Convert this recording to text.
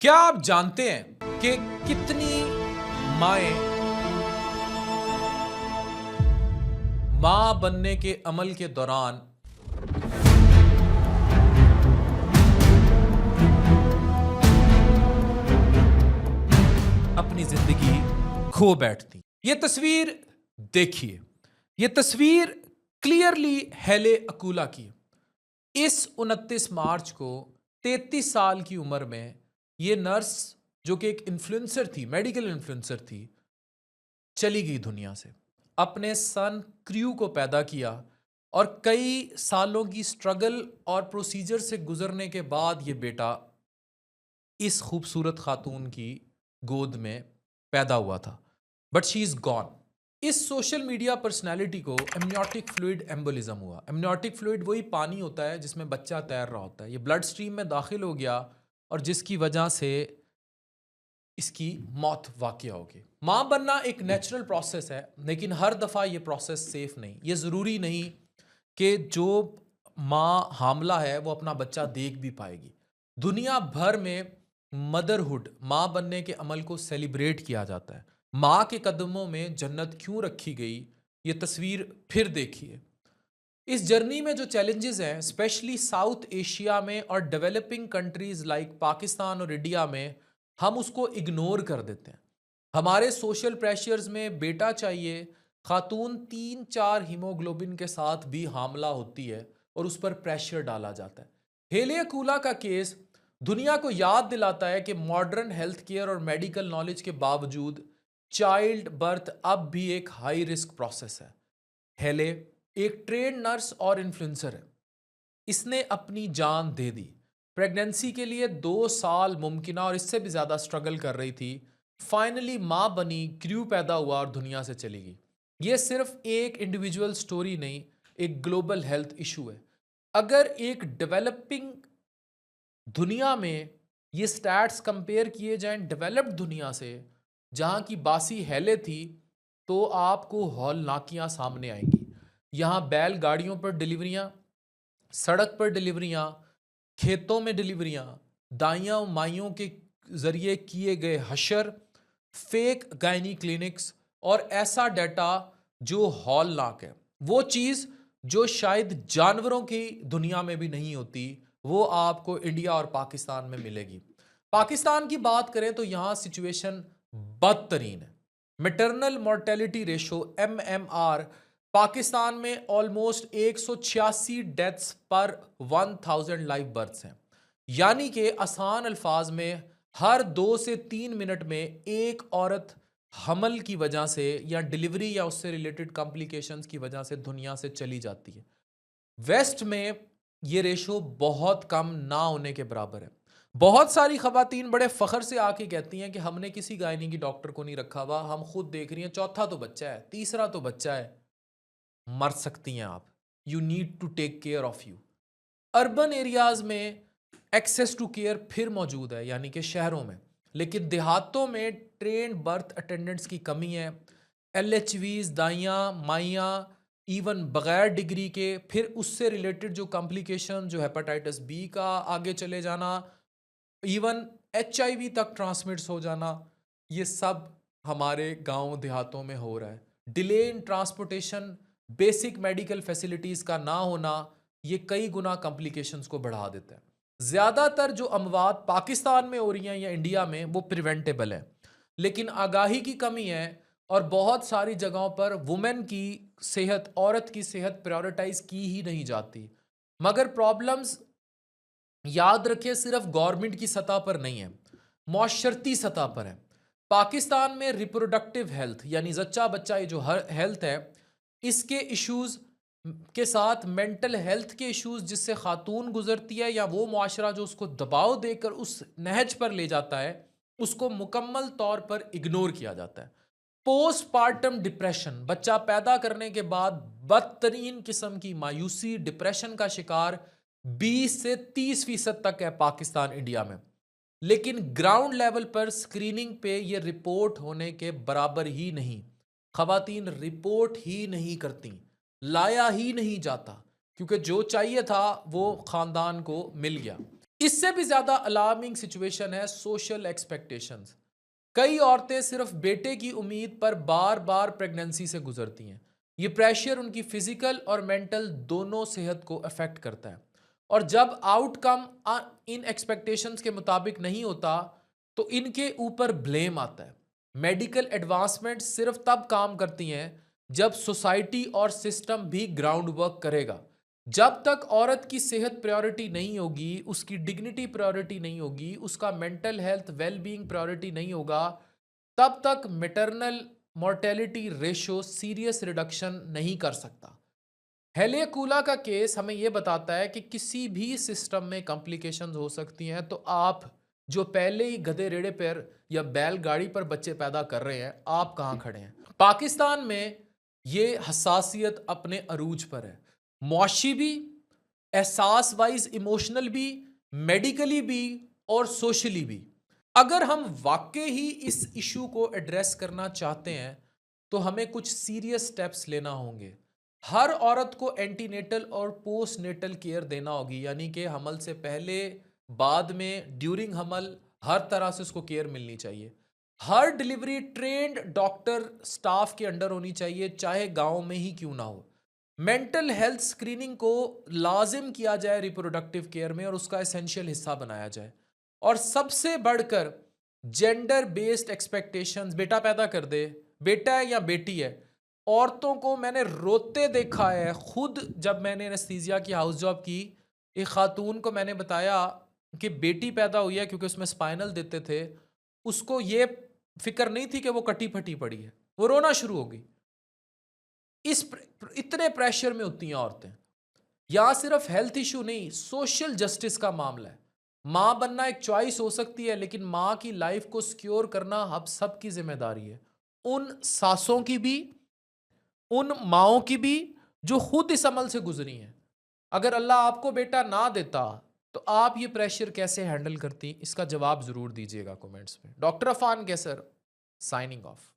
क्या आप जानते हैं कि कितनी माएं मां बनने के अमल के दौरान अपनी जिंदगी खो बैठती? ये तस्वीर देखिए। ये तस्वीर क्लियरली हेले अकूला की है। इस 29 मार्च को 33 साल की उम्र में ये नर्स, जो कि एक इन्फ्लुएंसर थी, मेडिकल इन्फ्लुएंसर थी, चली गई दुनिया से। अपने सन क्रू को पैदा किया और कई सालों की स्ट्रगल और प्रोसीजर से गुजरने के बाद ये बेटा इस खूबसूरत खातून की गोद में पैदा हुआ था। But she is gone. इस सोशल मीडिया पर्सनैलिटी को एमनियोटिक फ्लूइड एम्बोलिज्म हुआ। एमनियोटिक फ्लूइड वही पानी होता है जिसमें बच्चा तैर रहा होता है। ये ब्लड स्ट्रीम में दाखिल हो गया और जिसकी वजह से इसकी मौत वाक़या होगी। माँ बनना एक नेचुरल प्रोसेस है, लेकिन हर दफ़ा ये प्रोसेस सेफ नहीं। ये ज़रूरी नहीं कि जो माँ हामला है वो अपना बच्चा देख भी पाएगी। दुनिया भर में मदरहुड, माँ बनने के अमल को सेलिब्रेट किया जाता है। माँ के कदमों में जन्नत क्यों रखी गई, ये तस्वीर फिर देखिए। इस जर्नी में जो चैलेंजेस हैं, स्पेशली साउथ एशिया में और डेवलपिंग कंट्रीज लाइक पाकिस्तान और इंडिया में, हम उसको इग्नोर कर देते हैं। हमारे सोशल प्रेशर्स में बेटा चाहिए, खातून 3-4 हीमोग्लोबिन के साथ भी हामला होती है और उस पर प्रेशर डाला जाता है। हेले कूला का केस दुनिया को याद दिलाता है कि मॉडर्न हेल्थ केयर और मेडिकल नॉलेज के बावजूद चाइल्ड बर्थ अब भी एक हाई रिस्क प्रोसेस है। हेले एक ट्रेन नर्स और इन्फ्लुएंसर है। इसने अपनी जान दे दी। प्रेगनेंसी के लिए 2 साल मुमकिन और इससे भी ज़्यादा स्ट्रगल कर रही थी। फाइनली माँ बनी, क्रू पैदा हुआ और दुनिया से चली गई। ये सिर्फ एक इंडिविजुअल स्टोरी नहीं, एक ग्लोबल हेल्थ इशू है। अगर एक डेवलपिंग दुनिया में ये स्टैट्स कंपेयर किए जाएं डेवलप्ड दुनिया से, जहाँ की बासी हेले थी, तो आपको हौलनाकियाँ सामने आएंगी। यहाँ बैलगाड़ियों पर डिलीवरियाँ, सड़क पर डिलीवरियाँ, खेतों में डिलीवरियाँ, दाइयाँ माइयों के जरिए किए गए हशर, फेक गायनी क्लिनिक्स और ऐसा डाटा जो हौलनाक है। वो चीज़ जो शायद जानवरों की दुनिया में भी नहीं होती, वो आपको इंडिया और पाकिस्तान में मिलेगी। पाकिस्तान की बात करें तो यहाँ सिचुएशन बदतरीन है। Maternal mortality ratio MMR Pakistan में ऑलमोस्ट 186 डेथ्स पर 1000 लाइव बर्थ्स हैं। यानी कि आसान अल्फाज में हर 2 से 3 मिनट में एक औरत हमल की वजह से या डिलीवरी या उससे रिलेटेड कॉम्प्लिकेशंस की वजह से दुनिया से चली जाती है। वेस्ट में ये रेशो बहुत कम ना होने के बराबर है। बहुत सारी खवातीन बड़े फख्र से आके कहती हैं कि हमने किसी गायनी की डॉक्टर को नहीं रखा हुआ, हम खुद देख रही हैं, चौथा तो बच्चा है, तीसरा तो बच्चा है। मर सकती हैं आप। You need to take care of you. Urban areas में एक्सेस टू केयर फिर मौजूद है, यानी कि शहरों में, लेकिन देहातों में ट्रेन बर्थ अटेंडेंट्स की कमी है। LHVs, दाइयाँ माइयाँ, इवन बगैर डिग्री के, फिर उससे रिलेटेड जो कॉम्प्लिकेशन, जो हेपेटाइटिस बी का आगे चले जाना, इवन HIV तक ट्रांसमिट्स हो जाना, ये सब हमारे गांव देहातों में हो रहा है। Delay in transportation, basic medical facilities का ना होना, ये कई गुना कॉम्प्लिकेशंस को बढ़ा देता है। ज़्यादातर जो अमवात पाकिस्तान में हो रही हैं या इंडिया में, वो प्रिवेंटेबल है, लेकिन आगाही की कमी है और बहुत सारी जगहों पर वुमेन की सेहत, औरत की सेहत प्रायोरिटाइज की ही नहीं जाती। मगर प्रॉब्लम्स, याद रखिए, सिर्फ गवर्नमेंट की सतह पर नहीं है, मौशरती सतह पर है। पाकिस्तान में रिप्रोडक्टिव हेल्थ यानी जच्चा बच्चा, ये जो हेल्थ है, इसके इश्यूज के साथ मेंटल हेल्थ के इश्यूज जिससे खातून गुजरती है, या वो मुआशरा जो उसको दबाव देकर उस नहज पर ले जाता है, उसको मुकम्मल तौर पर इग्नोर किया जाता है। पोस्टपार्टम डिप्रेशन, बच्चा पैदा करने के बाद बदतरीन किस्म की मायूसी, डिप्रेशन का शिकार 20 से 30% तक है पाकिस्तान इंडिया में। लेकिन ग्राउंड लेवल पर स्क्रीनिंग पे ये रिपोर्ट होने के बराबर ही नहीं। खवातीन रिपोर्ट ही नहीं करती, लाया ही नहीं जाता, क्योंकि जो चाहिए था वो खानदान को मिल गया। इससे भी ज्यादा अलार्मिंग सिचुएशन है सोशल एक्सपेक्टेशंस। कई औरतें सिर्फ बेटे की उम्मीद पर बार बार प्रेगनेंसी से गुजरती हैं। ये प्रेशर उनकी फिजिकल और मेंटल दोनों सेहत को अफेक्ट करता है। और जब आउटकम इन एक्सपेक्टेशंस के मुताबिक नहीं होता तो इनके ऊपर ब्लेम आता है। मेडिकल एडवांसमेंट सिर्फ तब काम करती हैं जब सोसाइटी और सिस्टम भी ग्राउंड वर्क करेगा। जब तक औरत की सेहत प्रायोरिटी नहीं होगी, उसकी डिग्निटी प्रायोरिटी नहीं होगी, उसका mental health well being priority नहीं होगा, तब तक maternal mortality ratio serious reduction नहीं कर सकता। हेलियाकूला का केस हमें यह बताता है कि किसी भी सिस्टम में कॉम्प्लिकेशंस हो सकती हैं। तो आप जो पहले ही गधे रेड़े पर या बैलगाड़ी पर बच्चे पैदा कर रहे हैं, आप कहां खड़े हैं? पाकिस्तान में ये हसासियत अपने अरूज पर है, मुआशी भी, एहसास वाइज इमोशनल भी, मेडिकली भी और सोशली भी। अगर हम वाकई ही इस इशू को एड्रेस करना चाहते हैं तो हमें कुछ सीरियस स्टेप्स लेना होंगे। हर औरत को एंटीनेटल और पोस्ट नेटल केयर देना होगी, यानी कि हमल से पहले, बाद में, ड्यूरिंग हमल, हर तरह से उसको केयर मिलनी चाहिए। हर डिलीवरी ट्रेंड डॉक्टर स्टाफ के अंडर होनी चाहिए, चाहे गांव में ही क्यों ना हो। मेंटल हेल्थ स्क्रीनिंग को लाजिम किया जाए रिप्रोडक्टिव केयर में और उसका एसेंशियल हिस्सा बनाया जाए। और सबसे बढ़कर जेंडर बेस्ड एक्सपेक्टेशंस, बेटा पैदा कर दे, बेटा है या बेटी है। औरतों को मैंने रोते देखा है खुद। जब मैंने एनेस्थीसिया की हाउस जॉब की, एक खातून को मैंने बताया कि बेटी पैदा हुई है, क्योंकि उसमें स्पाइनल देते थे, उसको ये फिक्र नहीं थी कि वो कटी फटी पड़ी है, वो रोना शुरू हो गई। इतने प्रेशर में होती हैं औरतें। यहां सिर्फ हेल्थ इशू नहीं, सोशल जस्टिस का मामला है। मां बनना एक चॉइस हो सकती है, लेकिन मां की लाइफ को सिक्योर करना हम सबकी जिम्मेदारी है। उन सासों की भी, उन माओं की भी जो खुद इस अमल से गुजरी हैं। अगर अल्लाह आपको बेटा ना देता तो आप ये प्रेशर कैसे हैंडल करती? इसका जवाब जरूर दीजिएगा कमेंट्स में। डॉक्टर अफान कैसर, साइनिंग ऑफ।